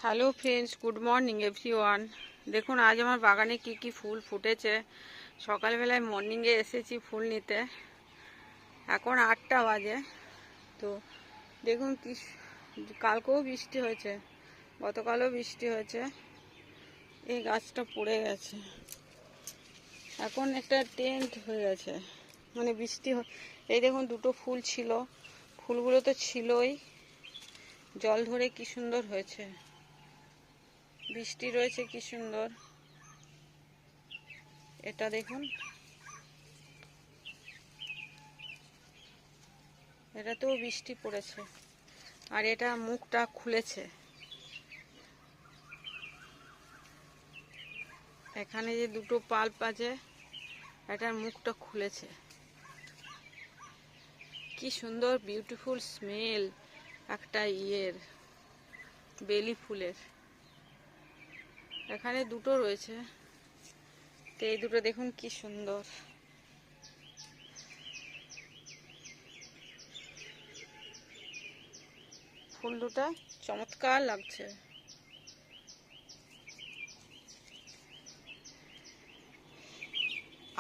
Hello friends, good morning everyone. দেখুন আজ আমার বাগানে কি কি ফুল ফুটেছে। সকালবেলায় মর্নিংয়ে এসেছি ফুল নিতে। এখন 8টা বাজে। তো দেখুন কি, কালকেও বৃষ্টি হয়েছে, গতকালও বৃষ্টি হয়েছে। এই গাছটা পড়ে গেছে, এখন একটা টেন্ট হয়ে গেছে, মানে বৃষ্টি এই দেখুন দুটো ফুল ছিল, ফুলগুলো তো ছিলই, জল ধরে কি সুন্দর হয়েছে, বৃষ্টি রয়েছে কি সুন্দর। এটা দেখুন, এটাতেও বৃষ্টি পড়েছে, আর এটা মুখটা খুলেছে। এখানে যে দুটো পাল্প আছে, এটার মুখটা খুলেছে। কি সুন্দর বিউটিফুল স্মেল একটা বেলি ফুলের। এখানে দুটো রয়েছে, তো এই দুটো দেখুন কি সুন্দর। ফুল দুটো চমৎকার লাগছে।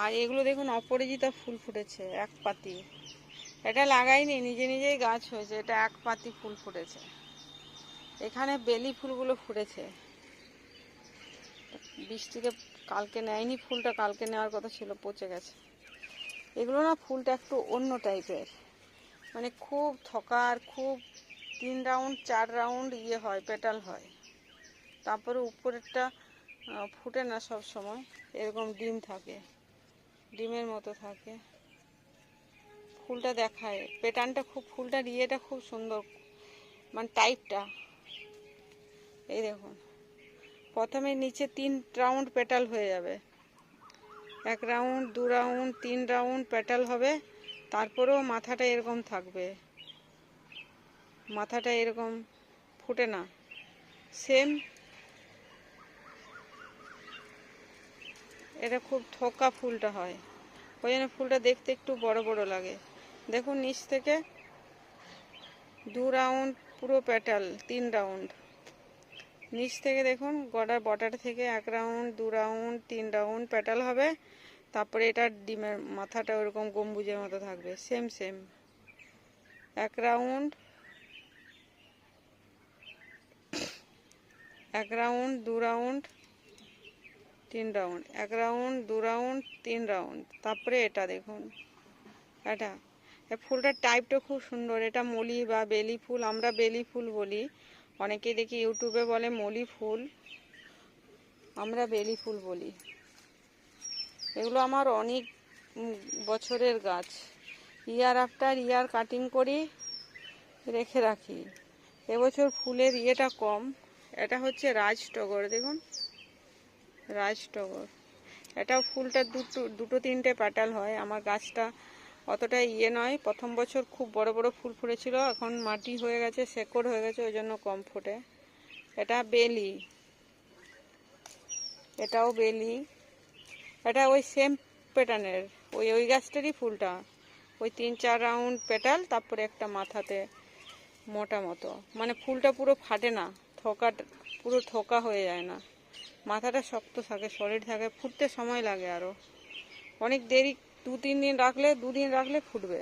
আর এগুলো দেখুন অপরাজিতা ফুল ফুটেছে, এক পাতি। এটা লাগাইনি, নিজে নিজেই গাছ হয়েছে। এটা এক পাতি ফুল ফুটেছে। এখানে বেলি ফুলগুলো ফুটেছে। বৃষ্টিতে কালকে নেয়নি ফুলটা, কালকে নেওয়ার কথা ছিল, পচে গেছে। এগুলো না, ফুলটা একটু অন্য টাইপের, মানে খুব থকার, খুব 3 রাউন্ড 4 রাউন্ড হয়, পেটাল হয়। তারপরে উপরেরটা ফুটে না সব সময়, এরকম ডিম থাকে, ডিমের মতো থাকে। ফুলটা দেখায়, প্যাটার্নটা খুব, ফুলটার খুব সুন্দর, মানে টাইপটা। এই দেখুন, প্রথমে নিচে 3 রাউন্ড পেটাল হয়ে যাবে, 1 রাউন্ড 2 রাউন্ড 3 রাউন্ড পেটাল হবে। তারপরেও মাথাটা এরকম থাকবে, মাথাটা এরকম ফুটে না, সেম। এটা খুব থোকা ফুলটা হয়, ওই জন্য ফুলটা দেখতে একটু বড় বড় লাগে। দেখুন নিচ থেকে 2 রাউন্ড পুরো পেটাল, 3 রাউন্ড। নিচ থেকে দেখুন, বর্ডার থেকে 1 রাউন্ড 2 রাউন্ড 3 রাউন্ড পেটাল হবে। তারপরে এটা ডিমের মাথাটা ওরকম গম্বুজের মতো থাকবে, same same. 1 round 2 round 3 round, 1 round 2 round 3 round. তারপরে এটা দেখুন, এটা ফুলটার টাইপটা খুব সুন্দর। এটা মলি বা বেলি ফুল, আমরা বেলি ফুল বলি। অনেকে দেখি ইউটিউবে বলে মলি ফুল, আমরা বেলি ফুল বলি। এগুলো আমার অনেক বছরের গাছ, ইয়ার আফটার ইয়ার কাটিং করি, রেখে রাখি। এবছর ফুলের কম। এটা হচ্ছে রাজটগর, দেখুন রাজটগর। এটা ফুলটা দুটো তিনটে প্যাটাল হয়। আমার গাছটা অতটা নয়, প্রথম বছর খুব বড় বড় ফুল ফুটেছিল, এখন মাটি হয়ে গেছে, শেকড় হয়ে গেছে, ওই জন্য কম ফোটে। এটা বেলি, এটাও বেলি। এটা ওই সেম প্যাটার্নের, ওই গাছটারই ফুলটা, ওই 3-4 রাউন্ড পেটাল, তারপরে একটা মাথাতে মোটা মতো, মানে ফুলটা পুরো ফাটে না, পুরো থোকা হয়ে যায় না, মাথাটা শক্ত থাকে, সলিড থাকে। ফুটতে সময় লাগে আরও অনেক দেরি, 2-3 দিন রাখলে, 2 দিন রাখলে ফুটবে।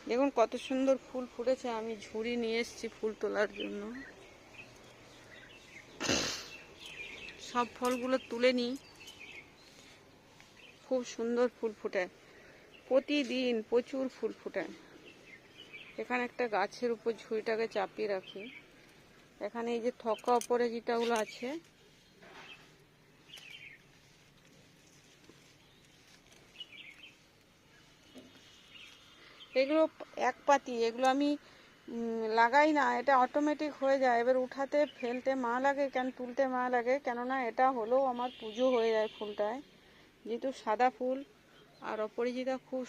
দেখুন কত সুন্দর ফুল ফুটেছে। আমি ঝুড়ি নিয়ে এসেছি ফুল তোলার জন্য। সব ফলগুলো তুলে নিই। খুব সুন্দর ফুল ফুটে, প্রতিদিন প্রচুর ফুল ফুটে। এখানে একটা গাছের উপর ঝুড়িটাকে চাপিয়ে রাখি। এখানে এই যে থকা অপরাজিতাগুলো আছে, এগুলো এক পাতি, এগুলো আমি লাগাই না, এটা অটোমেটিক হয়ে যায়। এবার উঠাতে ফেলতে মা লাগে, তুলতে মা লাগে, কেননা এটা হলেও আমার পুজো হয়ে যায় ফুলটায়, যেহেতু সাদা ফুল। আর অপরাজিতা খুব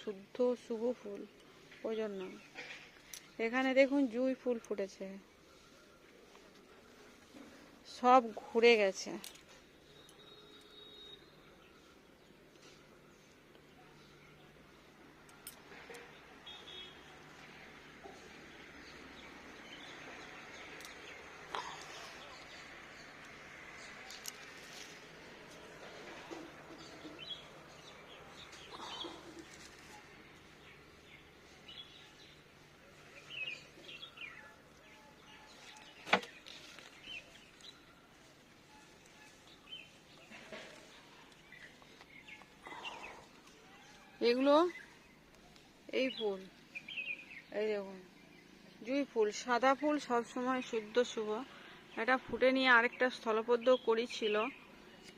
শুদ্ধ শুভ ফুল, ওই জন্য। এখানে দেখুন জুঁই ফুল ফুটেছে, সব ঘুরে গেছে। এগুলো এই ফুল, এই দেখুন জুঁই ফুল, সাদা ফুল সবসময় শুদ্ধ শুভ। এটা ফুটে নিয়ে আরেকটা স্থলপদ্ম করি ছিল,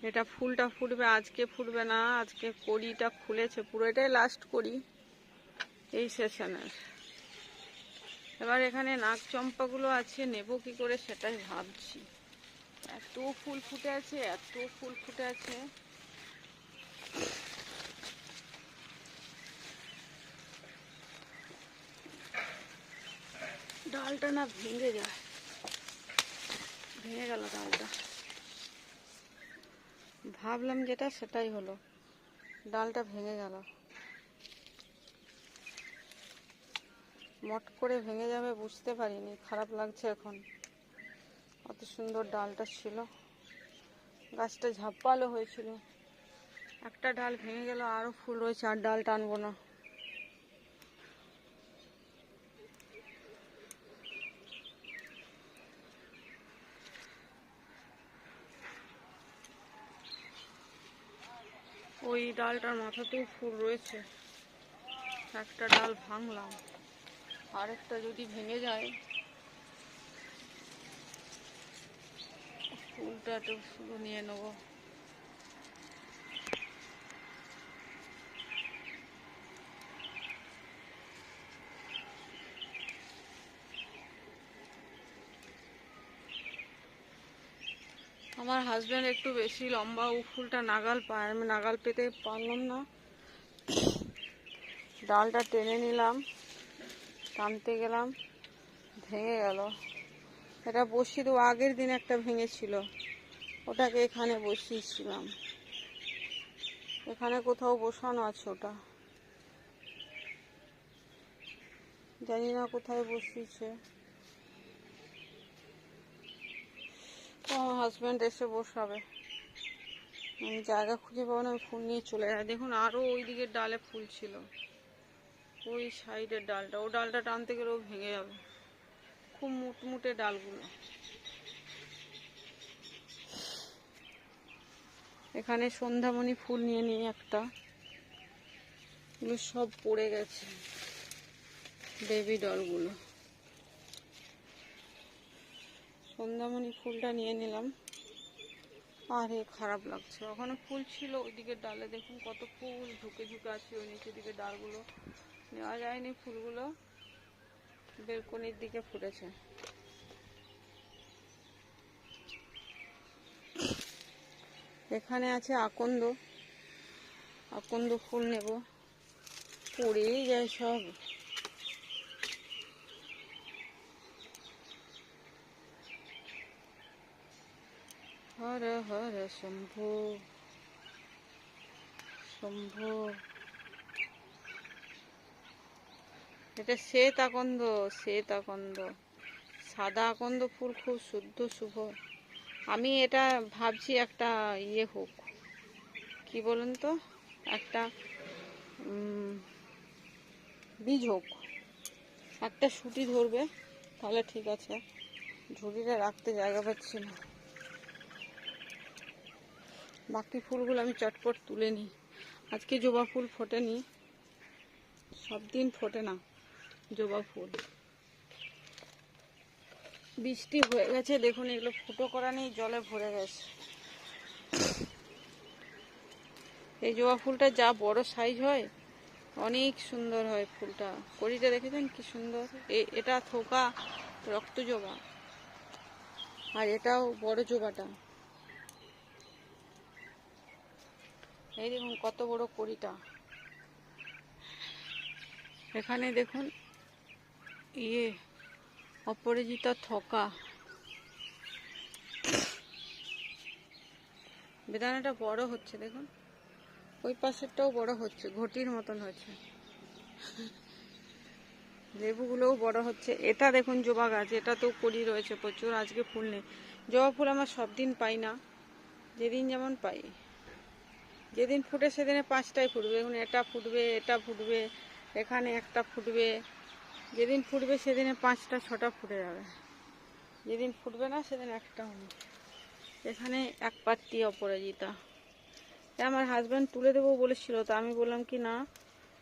এটা ফুলটা ফুটবে, আজকে ফুটবে না, আজকে কড়িটা খুলেছে পুরো, এটাই লাস্ট করি এই সেশনের। এবার এখানে নাগ চম্পাগুলো আছে, নেব কি করে সেটাই ভাবছি। এত ফুল ফুটে আছে, এত ফুল ফুটে আছে। ডালটা না ভেঙে যায়, ভেঙে গেল ডালটা। ভাবলাম যেটা সেটাই হলো, ডালটা ভেঙে গেল। মট করে ভেঙে যাবে বুঝতে পারিনি, খারাপ লাগছে এখন। কত সুন্দর ডালটা ছিল, গাছটা ঝাপ্পালো হয়েছিল। একটা ডাল ভেঙে গেল, আরো ফুল রয়েছে, আর ডাল টানবো না। ওই ডালটার মাথাতেও ফুল রয়েছে, একটা ডাল ভাঙলাম, আরেকটা যদি ভেঙে যায়, ফুলটা একটু শুধু নিয়ে নেবো। আমার হাজব্যান্ড একটু বেশি লম্বা, ও ফুলটা নাগাল পায়, আমি নাগাল পেতে পারলাম না। ডালটা টেনে নিলাম, টানতে গেলাম, ভেঙে গেল। এটা বসিয়ে দেবো, আগের দিন একটা ভেঙেছিল, ওটাকে এখানে বসিয়েছিলাম, এখানে কোথাও বসানো আছে, ওটা জানি না কোথায় বসিয়েছে। আমার হাজব্যান্ড এসে বসাবে, আমি জায়গা খুঁজে পাবো না, আমি ফুল নিয়ে চলে যাই। দেখুন আরো ওই দিকের ডালে ফুল ছিল, ওই সাইডের ডালটা, ও ডালটা টানতে গেলেও ভেঙে যাবে, খুব মুটমুটে ডালগুলো। এখানে সন্ধ্যামণি ফুল নিয়ে নিই একটা, এগুলো সব পড়ে গেছে, বেবি ডলগুলো। সন্ধ্যামণি ফুলটা নিয়ে নিলাম। আরে খারাপ লাগছে, ওখানে ফুল ছিল ওইদিকে ডালে, দেখুন কত ফুল ঝুঁকে ঝুঁকে আছে, ওই নিচের দিকে ডালগুলো নেওয়া যায়নি, ফুলগুলো বেলকনির দিকে ফুটেছে। এখানে আছে আকন্দ, আকন্দ ফুল নেব, পড়েই যায় সব। হর হর শম্ভু শম্ভু। এটা শ্বেত আকন্দ, শ্বেত আকন্দ, সাদা আকন্দ ফুল খুব শুদ্ধ শুভ। আমি এটা ভাবছি একটা ইয়ে হোক, কি বলুন তো, একটা বীজ হোক, একটা সুটি ধরবে তাহলে ঠিক আছে, ঝুড়িটা রাখতে জায়গা পাচ্ছি না। বাকি ফুলগুলো আমি চটপট তুলে নিই। আজকে জবা ফুল ফোটেনি, সব দিন ফোটে না জবা ফুল। বৃষ্টি হয়ে গেছে, দেখুন এগুলো ফুটো করা নেই, জলে ভরে গেছে। এই জবা ফুলটা যা বড় সাইজ হয়, অনেক সুন্দর হয় ফুলটা। কড়িটা দেখেছেন কি সুন্দর, এটা থোকা রক্ত জবা, আর এটাও বড় জবাটা। এই দেখুন কত বড় কড়িটা। এখানে দেখুন ইয়ে অপরাজিতা থোকা, বেদানাটা বড় হচ্ছে দেখুন, ওই পাশেরটাও বড় হচ্ছে, ঘটির মতন হচ্ছে, লেবুগুলোও বড় হচ্ছে। এটা দেখুন জবা গাছ, এটা তো কড়ি রয়েছে প্রচুর, আজকে ফুল নেই। জবা ফুল আমার সব দিন পাই না, যেদিন যেমন পাই, যেদিন ফুটে সেদিনে পাঁচটাই ফুটবে। দেখুন এটা ফুটবে, এটা ফুটবে, এখানে একটা ফুটবে, যেদিন ফুটবে সেদিনে পাঁচটা ছটা ফুটে যাবে, যেদিন ফুটবে না সেদিন একটাও নেই। এখানে এক পাত্তি অপরাজিতা, আমার হাজব্যান্ড তুলে দেবো বলেছিল, তো আমি বললাম কি না,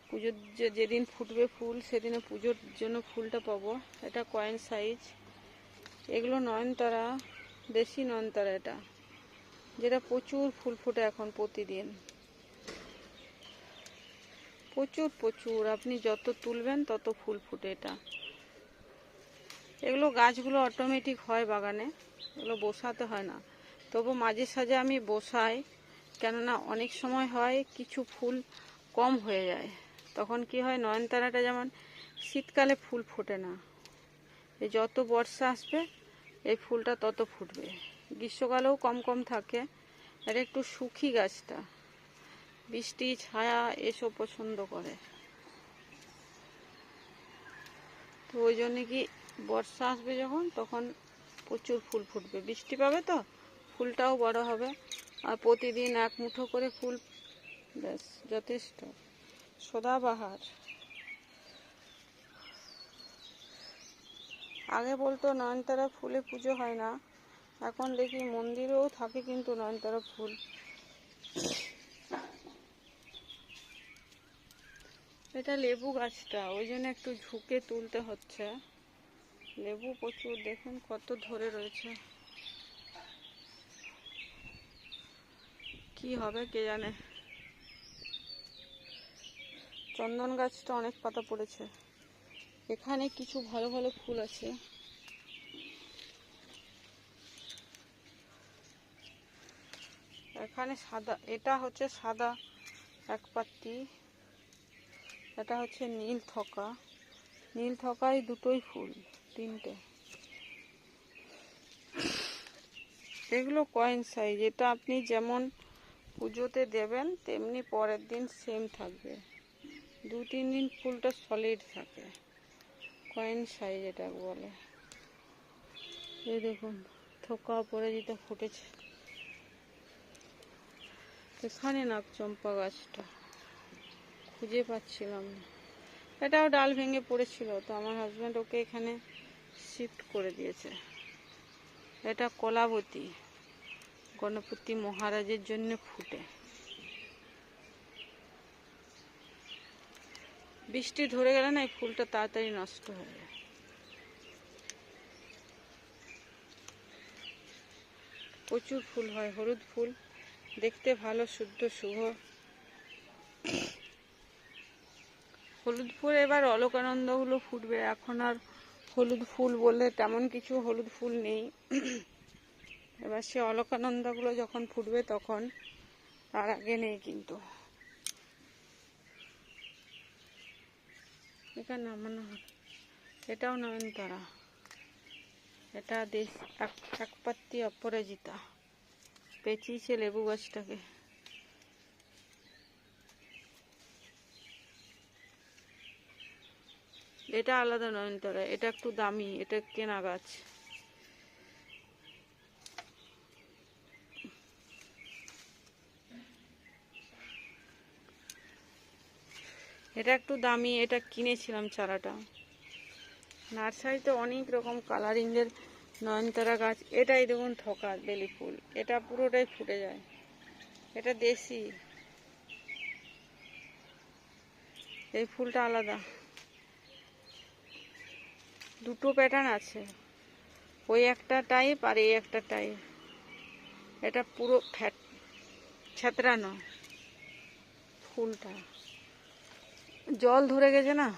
পুজোর যেদিন ফুটবে ফুল সেদিনে পুজোর জন্য ফুলটা পাবো। এটা কয়েন সাইজ। এগুলো নয়নতারা, দেশি নয়নতারা, এটা যেটা প্রচুর ফুল ফোটে এখন প্রতিদিন, প্রচুর প্রচুর। আপনি যত তুলবেন তত ফুল ফুটে এটা। এগুলো গাছগুলো অটোমেটিক হয় বাগানে, এগুলো বসাতে হয় না। তবু মাঝে সাঝে আমি বসাই, কেননা অনেক সময় হয় কিছু ফুল কম হয়ে যায়। তখন কি হয়, নয়নতারাটা যেমন শীতকালে ফুল ফোটে না, এই যত বর্ষা আসবে এই ফুলটা তত ফুটবে। গ্রীষ্মকালেও কম কম থাকে। এটা একটু শুকি গাছটা, বৃষ্টি ছায়া এসব পছন্দ করে। তো ওই জন্যে কি বর্ষা আসবে যখন, তখন প্রচুর ফুল ফুটবে, বৃষ্টি পাবে তো ফুলটাও বড় হবে। আর প্রতিদিন এক মুঠো করে ফুল, ব্যাস যথেষ্ট। সদাবাহার। আগে বলতো নয়নতারা ফুলে পুজো হয় না, এখন দেখি মন্দিরেও থাকে কিন্তু নয়নতারা ফুল। এটা লেবু গাছটা, ওই জন্য একটু ঝুঁকে তুলতে হচ্ছে। লেবু প্রচুর, দেখুন কত ধরে রয়েছে। কি হবে কে জানে। চন্দন গাছটা অনেক পাতা পড়েছে। এখানে কিছু ভালো ভালো ফুল আছে। এখানে সাদা, এটা হচ্ছে সাদা একপাত্তি, এটা হচ্ছে নীল থকা। নীল থকায় দুটোই ফুল, তিনটে। এগুলো কয়েন সাইজ। এটা আপনি যেমন পুজোতে দেবেন তেমনি পরের দিন সেম থাকবে, 2-3 দিন ফুলটা সলিড থাকে। কয়েন সাইজ এটা বলে। এই দেখুন থোকা অপরাজিতা ফুটেছে। এখানে নাগচম্পা গাছটা খুঁজে পাচ্ছিলাম না, এটাও ডাল ভেঙে পড়েছিল, তো আমার হাজব্যান্ড ওকে এখানে শিফট করে দিয়েছে। এটা কলাবতী, গণপতি মহারাজের জন্য ফুটে। বৃষ্টি ধরে গেলে না এই ফুলটা তাড়াতাড়ি নষ্ট হয়ে যায়। প্রচুর ফুল হয়, হলুদ ফুল, দেখতে ভালো, শুদ্ধ শুভ হলুদ ফুল। এবার অলকানন্দাগুলো ফুটবে, এখন আর হলুদ ফুল বললে তেমন কিছু হলুদ ফুল নেই। এবার সে অলকানন্দাগুলো যখন ফুটবে তখন, তার আগে নেই কিন্তু। এখানে নামানো হবে। এটাও নয়নতারা, এটা দেশ একপাত্তি অপরাজিতা। পেঁচিয়েছে লেবু গাছটাকে। এটা আলাদা নয়নতারা, এটা একটু দামি, এটা কেনা গাছ। এটা একটু দামি, এটা কিনেছিলাম চারাটা। নার্সারিতে অনেক রকম কালারিংয়ের নয়নতারা গাছ। এটাই দেখুন থকা বেলি ফুল, এটা পুরোটাই ফুটে যায়। এটা দেশি, এই ফুলটা আলাদা, দুটো প্যাটার্ন আছে, ওই একটা টাইপ আর এই একটা টাইপ। এটা পুরো ফ্যাট ছ্যাঁতরানো ফুলটা, জল ধরে গেছে না,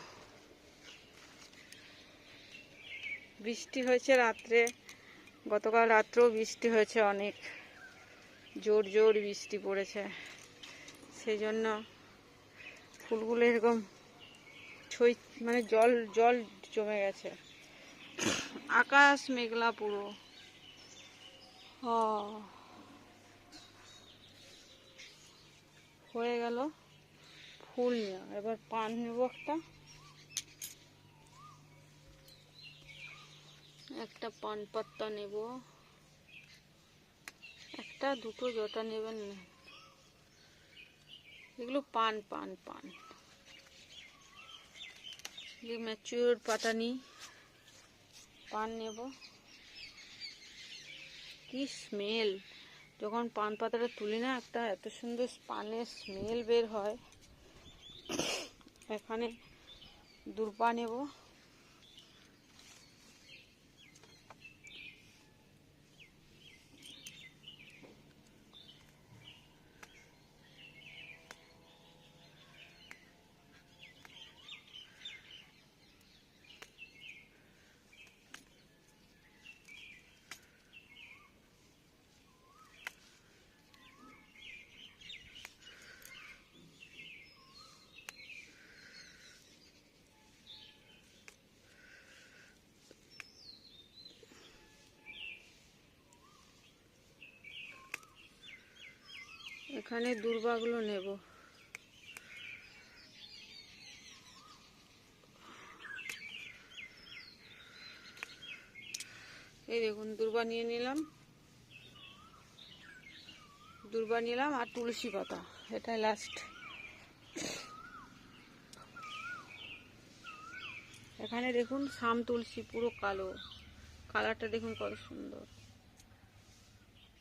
বৃষ্টি হয়েছে রাত্রে, গতকাল রাত্রেও বৃষ্টি হয়েছে, অনেক জোর জোর বৃষ্টি পড়েছে, সেই জন্য ফুলগুলো এরকম ছই, মানে জল জল জমে গেছে। আকাশ মেঘলা পুরো। হয়ে গেল ফুল নেওয়া, এবার পান নেবো একটা পান পাত্তা নেব, একটা দুটো যটা নেবেন না, এগুলো পান পান পান। ম্যাচিওর পাতা নিই, পান নেব। কি স্মেল, যখন পান পাতাটা তুলি না, একটা এত সুন্দর পানের স্মেল বের হয়। এখানে দূর্বা নেব। এখানে দূর্বাগুলো নেব। এই দেখুন দূর্বা নিয়ে নিলাম, দূর্বা নিলাম আর তুলসী পাতা, এটা লাস্ট। এখানে দেখুন শাম তুলসী, পুরো কালো, কালারটা দেখুন কত সুন্দর।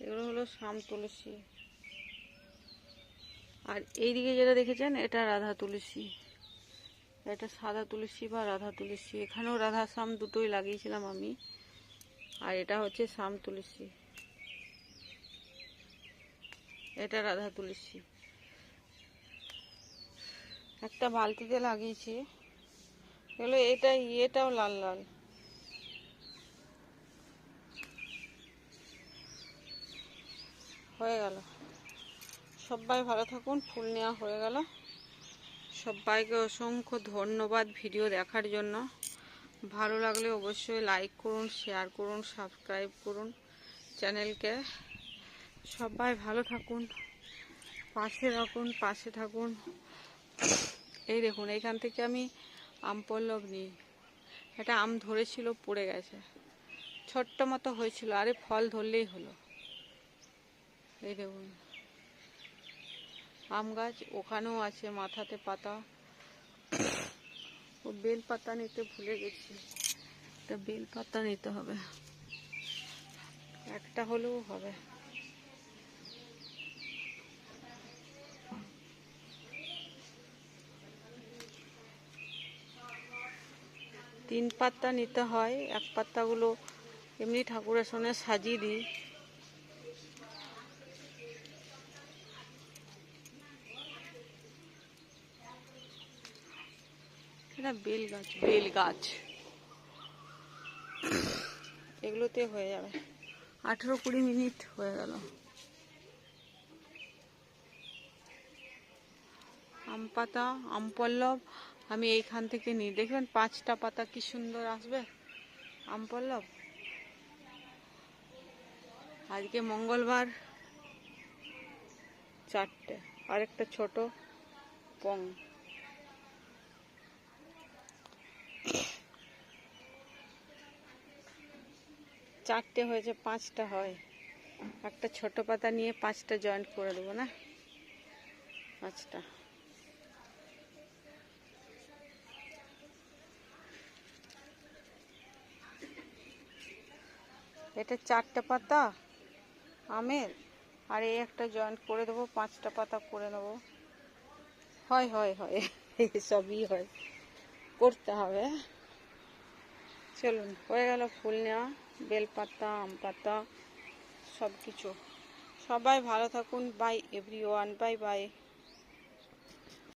এগুলো হলো শাম তুলসী। আর এইদিকে যেটা দেখেছেন এটা রাধা তুলসী, এটা সাদা তুলসী বা রাধা তুলসী। এখানেও রাধা শাম দুটোই লাগিয়েছিলাম আমি। আর এটা হচ্ছে শাম তুলসী, এটা রাধা তুলসী। একটা বালতিতে লাগিয়েছি। এগুলো এটাও লাল লাল। হয়ে গেল। সবাই ভালো থাকুন। ফুল নেওয়া হয়ে গেল। সবাইকে অসংখ্য ধন্যবাদ ভিডিও দেখার জন্য। ভালো লাগলে অবশ্যই লাইক করুন, শেয়ার করুন, সাবস্ক্রাইব করুন চ্যানেলকে। সবাই ভালো থাকুন, পাশে থাকুন। এই দেখুন এইখান থেকে আমি আম পল্লব নিই। এটা আম ধরেছিল, পড়ে গেছে, ছোট্ট মতো হয়েছিল, আরে ফল ধরলেই হলো। এই দেখুন আম গাছ, ওখানেও আছে মাথাতে পাতা। ও বেল পাতা নিতে ভুলে গেছি, একটা বেল পাতা নিতে হবে, একটা হলেও হবে। তিন পাতা নিতে হয়, এক পাতাগুলো এমনি ঠাকুরের সামনে সাজিয়ে দিই। এটা বেল গাছ। এগুলোতে হয়ে যাবে। 18-20 মিনিট হয়ে গেল। আম পাতা, আম পল্লব আমি এইখান থেকে নিই। দেখবেন 5টা পাতা কি সুন্দর আসবে আম পল্লব। আজকে মঙ্গলবার, 4টে, আর একটা ছোট পং। চারটে হয়েছে, 5টা হয়। একটা ছোট পাতা নিয়ে 5টা জয়েন্ট করে দেবো না, 5টা। এটা 4টে পাতা আমের, আর এই একটা জয়েন্ট করে দেবো, 5টা পাতা করে নেবো। হয় সবই হয়, করতে হবে। চলুন, হয়ে গেল ফুল নেওয়া, বেলপাতা, আম পাতা, সব কিছু। সবাই ভালো থাকুন। By everyone, bye bye.